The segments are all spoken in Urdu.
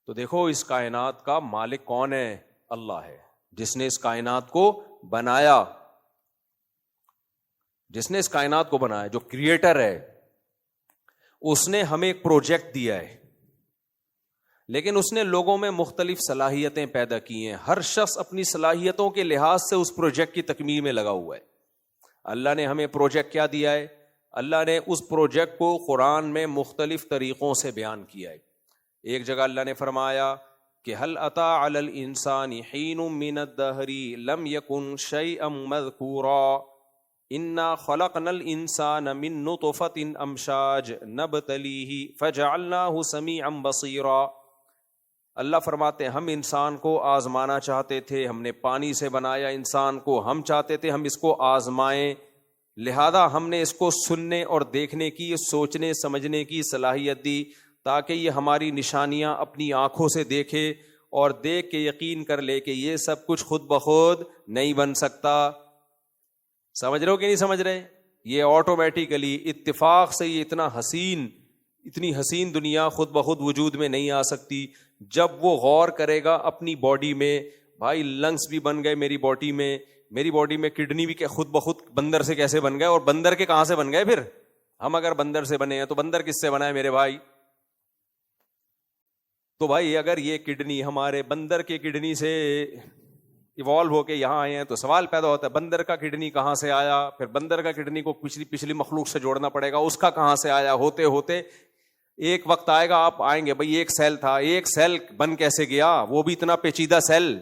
تو دیکھو اس کائنات کا مالک کون ہے؟ اللہ ہے، جس نے اس کائنات کو بنایا، جس نے اس کائنات کو بنایا، جو کریٹر ہے، اس نے ہمیں ایک پروجیکٹ دیا ہے، لیکن اس نے لوگوں میں مختلف صلاحیتیں پیدا کی ہیں. ہر شخص اپنی صلاحیتوں کے لحاظ سے اس پروجیکٹ کی تکمیل میں لگا ہوا ہے. اللہ نے ہمیں پروجیکٹ کیا دیا ہے؟ اللہ نے اس پروجیکٹ کو قرآن میں مختلف طریقوں سے بیان کیا ہے. ایک جگہ اللہ نے فرمایا کہ هل اتى على الانسان حين من الدهر لم يكن شيئا مذكورا انا خلقنا الانسان من نطفة امشاج نبتليه فجعلناه سميعا بصيرا. اللہ فرماتے ہیں ہم انسان کو آزمانا چاہتے تھے، ہم نے پانی سے بنایا انسان کو، ہم چاہتے تھے ہم اس کو آزمائیں، لہذا ہم نے اس کو سننے اور دیکھنے کی، سوچنے سمجھنے کی صلاحیت دی تاکہ یہ ہماری نشانیاں اپنی آنکھوں سے دیکھے اور دیکھ کے یقین کر لے کہ یہ سب کچھ خود بخود نہیں بن سکتا. سمجھ رہے ہو کہ نہیں سمجھ رہے؟ یہ آٹومیٹیکلی اتفاق سے یہ اتنی حسین دنیا خود بخود وجود میں نہیں آ سکتی. جب وہ غور کرے گا اپنی باڈی میں، بھائی لنگس بھی بن گئے میری باڈی میں کڈنی بھی خود بخود بندر سے کیسے بن گئے، اور بندر کے کہاں سے بن گئے؟ پھر ہم اگر بندر سے بنے ہیں تو بندر کس سے بنا ہے میرے بھائی؟ تو بھائی اگر یہ کڈنی ہمارے بندر کے کڈنی سے ایوالو ہو کے یہاں آئے ہیں تو سوال پیدا ہوتا ہے بندر کا کڈنی کہاں سے آیا؟ پھر بندر کا کڈنی کو پچھلی مخلوق سے جوڑنا پڑے گا، اس کا کہاں سے آیا؟ ہوتے ہوتے ایک وقت آئے گا آپ آئیں گے بھئی ایک سیل تھا، ایک سیل بن کیسے گیا؟ وہ بھی اتنا پیچیدہ سیل،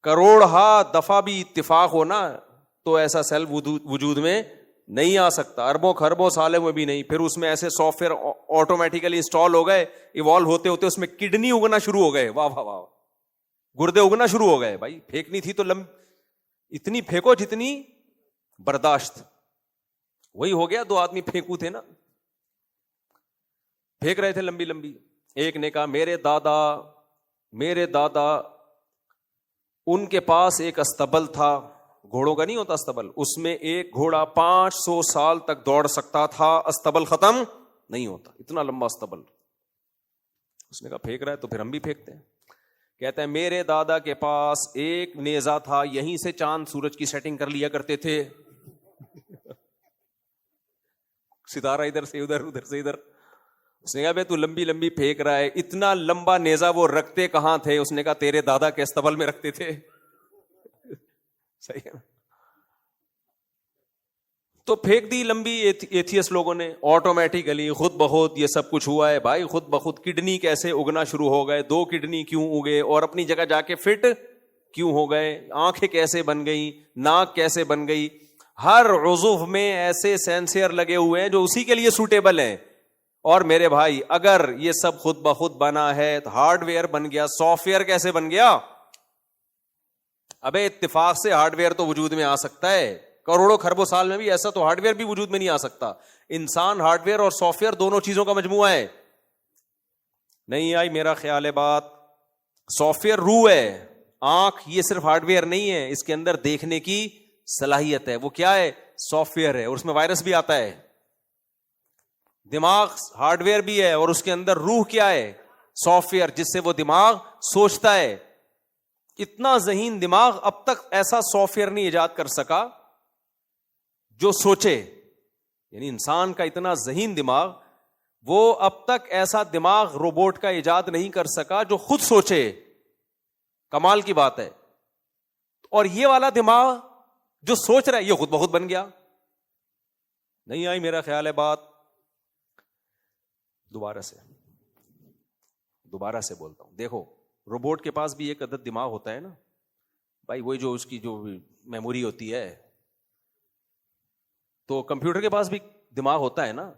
کروڑہا دفعہ بھی اتفاق ہو نا تو ایسا سیل وجود میں نہیں آ سکتا، اربوں خربوں سالوں میں بھی نہیں. پھر اس میں ایسے سافٹ ویئر آٹومیٹیکلی انسٹال ہو گئے، ایوالو ہوتے ہوتے اس میں کڈنی اگنا شروع ہو گئے، واہ واہ واہ، گردے اگنا شروع ہو گئے. بھائی پھینکنی تھی تو اتنی پھینکو جتنی برداشت. وہی ہو گیا، 2 آدمی پھینکو تھے نا، پھینک رہے تھے لمبی. ایک نے کہا میرے دادا ان کے پاس ایک استبل تھا، گھوڑوں کا نہیں ہوتا استبل، اس میں ایک گھوڑا 500 سال تک دوڑ سکتا تھا، استبل ختم نہیں ہوتا، اتنا لمبا استبل. اس نے کہا پھینک رہا ہے تو پھر ہم بھی پھینکتے ہیں. کہتا ہے میرے دادا کے پاس ایک نیزہ تھا، یہیں سے چاند سورج کی سیٹنگ کر لیا کرتے تھے، ستارہ ادھر سے ادھر، ادھر سے ادھر. اس نے کہا بھائی تو لمبی پھینک رہا ہے، اتنا لمبا نیزہ وہ رکھتے کہاں تھے؟ اس نے کہا تیرے دادا کے استبل میں رکھتے تھے. صحیح ہے نا؟ تو پھینک دی لمبی ایتھیس لوگوں نے، آٹومیٹیکلی خود بخود یہ سب کچھ ہوا ہے. بھائی خود بخود کڈنی کیسے اگنا شروع ہو گئے؟ 2 کڈنی کیوں اگے اور اپنی جگہ جا کے فٹ کیوں ہو گئے؟ آنکھیں کیسے بن گئی؟ ناک کیسے بن گئی؟ ہر عضو میں ایسے سینسر لگے ہوئے ہیں جو اسی کے لیے سوٹیبل ہیں. اور میرے بھائی اگر یہ سب خود بخود بنا ہے تو ہارڈ ویئر بن گیا، سافٹ ویئر کیسے بن گیا؟ ابے اتفاق سے ہارڈ ویئر تو وجود میں آ سکتا ہے، کروڑوں خربوں سال میں بھی ایسا تو ہارڈ ویئر بھی وجود میں نہیں آ سکتا. انسان ہارڈ ویئر اور سافٹ ویئر دونوں چیزوں کا مجموعہ ہے. نہیں آئی میرا خیال ہے بات؟ سافٹ ویئر روح ہے، آنکھ یہ صرف ہارڈ ویئر نہیں ہے، اس کے اندر دیکھنے کی صلاحیت ہے. وہ کیا ہے؟ سافٹ ویئر ہے، اور اس میں وائرس بھی آتا ہے. دماغ ہارڈ ویئر بھی ہے اور اس کے اندر روح کیا ہے؟ سافٹ ویئر، جس سے وہ دماغ سوچتا ہے. اتنا ذہین دماغ اب تک ایسا سافٹ ویئر نہیں ایجاد کر سکا جو سوچے. یعنی انسان کا اتنا ذہین دماغ، وہ اب تک ایسا دماغ روبوٹ کا ایجاد نہیں کر سکا جو خود سوچے. کمال کی بات ہے. اور یہ والا دماغ جو سوچ رہا ہے یہ خود بخود بن گیا. نہیں آئی میرا خیال ہے بات؟ دوبارہ سے بولتا ہوں. دیکھو روبوٹ کے پاس بھی ایک عدد دماغ ہوتا ہے نا بھائی، وہی جو اس کی جو میموری ہوتی ہے. تو کمپیوٹر کے پاس بھی دماغ ہوتا ہے نا،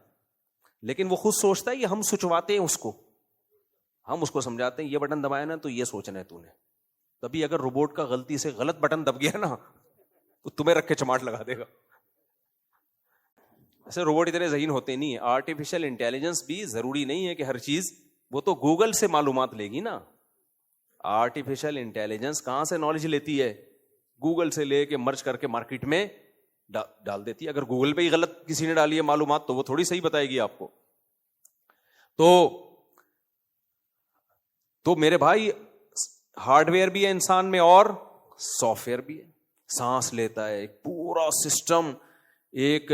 لیکن وہ خود سوچتا ہے، یہ ہم سوچواتے ہیں اس کو، ہم اس کو سمجھاتے ہیں یہ بٹن دبایا نا تو یہ سوچنا ہے تو نے. تبھی اگر روبوٹ کا غلطی سے غلط بٹن دب گیا نا تو تمہیں رکھ کے چماٹ لگا دے گا. ایسے روبوٹ اتنے ذہین ہوتے نہیں ہیں. آرٹیفیشل انٹیلیجنس بھی ضروری نہیں ہے کہ ہر چیز وہ تو گوگل سے معلومات لے گی نا. آرٹیفیشل انٹیلیجنس کہاں سے نالج لیتی ہے؟ گوگل سے لے کے مرج کر کے مارکیٹ میں ڈال دیتی ہے. اگر گوگل پہ ہی غلط کسی نے ڈالی ہے معلومات تو وہ تھوڑی صحیح بتائے گی آپ کو. تو تو میرے بھائی ہارڈ ویئر بھی ہے انسان میں اور سافٹ ویئر بھی ہے. سانس لیتا ہے ایک پورا سسٹم. ایک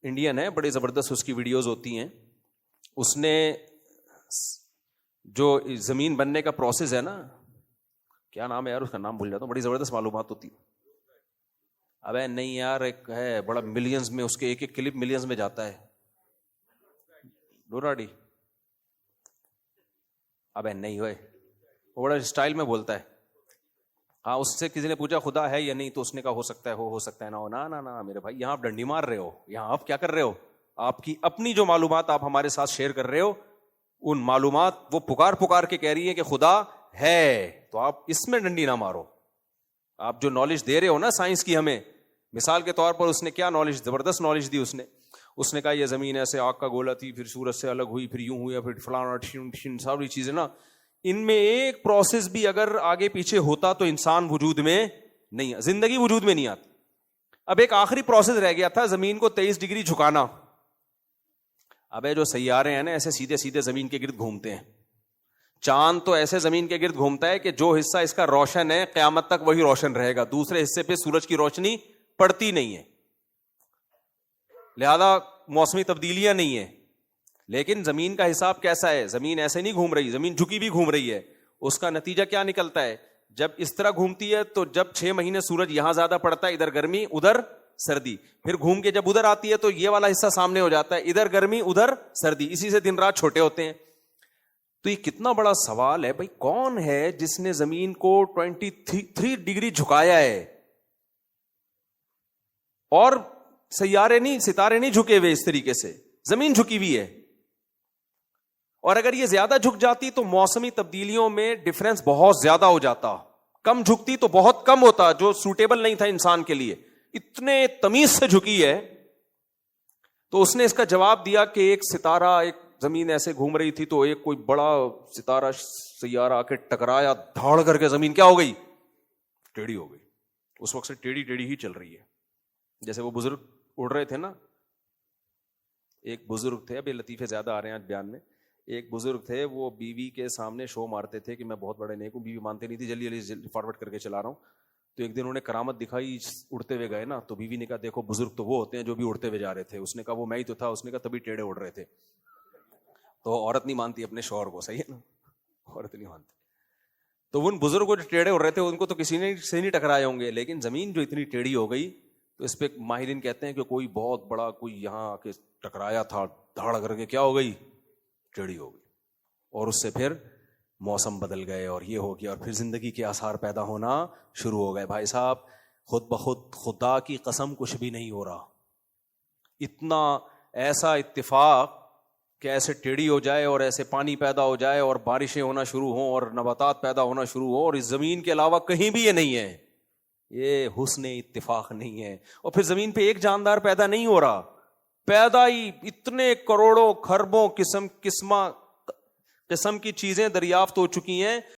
انڈین ہے بڑے زبردست, اس کی ویڈیوز ہوتی ہیں. اس نے جو زمین بننے کا پروسیس ہے نا, کیا نام ہے یار اس کا, نام بھول جاتا ہوں, بڑی زبردست معلومات ہوتی. ابے نہیں یار, ایک ہے بڑا ملینز میں, اس کے ایک ایک کلپ ملینز میں جاتا ہے. ڈوراڈی, ابے نہیں ہوئے, وہ بڑا اسٹائل میں بولتا ہے. ہاں, اس سے کسی نے پوچھا خدا ہے یا نہیں, تو اس نے کہا ہو سکتا ہے, ہو سکتا ہے نہ ہو. نا میرے بھائی, یہاں آپ ڈنڈی مار رہے ہو, یہاں آپ کیا کر رہے ہو, آپ کی اپنی جو معلومات آپ ہمارے ساتھ شیئر کر رہے ہو, ان معلومات وہ پکار کے کہہ رہی ہیں کہ خدا ہے, تو آپ اس میں ڈنڈی نہ مارو. آپ جو نالج دے رہے ہو نا سائنس کی ہمیں, مثال کے طور پر اس نے کیا نالج, زبردست نالج دی. اس نے کہا یہ زمین ایسے آگ کا گولا تھی, پھر سورج سے الگ ہوئی, پھر یوں ہوئی, پھر فلانا ساری چیزیں نا, ان میں ایک پروسیس بھی اگر آگے پیچھے ہوتا تو انسان وجود میں نہیں, زندگی وجود میں نہیں آتی. اب ایک آخری پروسیس رہ گیا تھا, زمین کو 23 ڈگری جھکانا. ابے جو سیارے ہیں نا ایسے سیدھے سیدھے زمین کے گرد گھومتے ہیں. چاند تو ایسے زمین کے گرد گھومتا ہے کہ جو حصہ اس کا روشن ہے قیامت تک وہی روشن رہے گا, دوسرے حصے پہ سورج کی روشنی پڑتی نہیں ہے, لہذا موسمی تبدیلیاں نہیں ہیں. لیکن زمین کا حساب کیسا ہے, زمین ایسے نہیں گھوم رہی, زمین جھکی بھی گھوم رہی ہے. اس کا نتیجہ کیا نکلتا ہے, جب اس طرح گھومتی ہے تو جب 6 مہینے سورج یہاں زیادہ پڑتا ہے, ادھر گرمی ادھر سردی, پھر گھوم کے جب ادھر آتی ہے تو یہ والا حصہ سامنے ہو جاتا ہے, ادھر گرمی ادھر سردی, اسی سے دن رات چھوٹے ہوتے ہیں. تو یہ کتنا بڑا سوال ہے بھائی, کون ہے جس نے زمین کو 23 ڈگری جھکایا ہے, اور سیارے نہیں, ستارے نہیں جھکے ہوئے اس طریقے سے, زمین جھکی ہوئی ہے. اور اگر یہ زیادہ جھک جاتی تو موسمی تبدیلیوں میں ڈفرنس بہت زیادہ ہو جاتا, کم جھکتی تو بہت کم ہوتا, جو سوٹیبل نہیں تھا انسان کے لیے. اتنے تمیز سے جھکی ہے. تو اس نے اس کا جواب دیا کہ ایک ستارہ, ایک زمین ایسے گھوم رہی تھی تو ایک کوئی بڑا ستارہ سیارہ آ کے ٹکرایا, دھاڑ کر کے زمین کیا ہو گئی, ٹیڑھی ہو گئی. اس وقت سے ٹیڑھی ہی چل رہی ہے. جیسے وہ بزرگ اڑ رہے تھے نا, ایک بزرگ تھے, ابھی لطیفے زیادہ آ رہے ہیں آج بیان میں. ایک بزرگ تھے, وہ بیوی کے سامنے شو مارتے تھے کہ میں بہت بڑے نیک ہوں, بیوی مانتے نہیں تھی, جلدی فارورڈ کر کے چلا رہا ہوں. تو ایک دن انہوں نے کرامت دکھائی, اڑتے ہوئے گئے نا, تو بیوی نے کہا دیکھو بزرگ تو وہ ہوتے ہیں جو بھی اڑتے ہوئے جا رہے تھے. اس نے کہا وہ میں ہی تو تھا. اس نے کہا تبھی ٹیڑھے اڑ رہے تھے. تو عورت نہیں مانتی اپنے شوہر کو, صحیح ہے نا, عورت نہیں مانتی. تو ان بزرگوں جو ٹیڑھے اڑ رہے تھے ان کو تو کسی نے سے نہیں ٹکرائے ہوں گے, لیکن زمین جو اتنی ٹیڑھی ہو گئی تو اس پہ ماہرین کہتے ہیں کہ کوئی بہت بڑا کوئی یہاں آ کے ٹکرایا تھا, دھاڑ کر کے کیا ہو گئی, ٹیڑھی ہو گئی. اور اس سے پھر موسم بدل گئے اور یہ ہو گیا, اور پھر زندگی کے آثار پیدا ہونا شروع ہو گئے. بھائی صاحب, خود بخود خدا کی قسم کچھ بھی نہیں ہو رہا. اتنا ایسا اتفاق کہ ایسے ٹیڑھی ہو جائے اور ایسے پانی پیدا ہو جائے اور بارشیں ہونا شروع ہوں اور نباتات پیدا ہونا شروع ہوں, اور اس زمین کے علاوہ کہیں بھی یہ نہیں ہے. یہ حسن اتفاق نہیں ہے. اور پھر زمین پہ ایک جاندار پیدا نہیں ہو رہا, پیدا ہی اتنے کروڑوں خربوں قسم کی چیزیں دریافت ہو چکی ہیں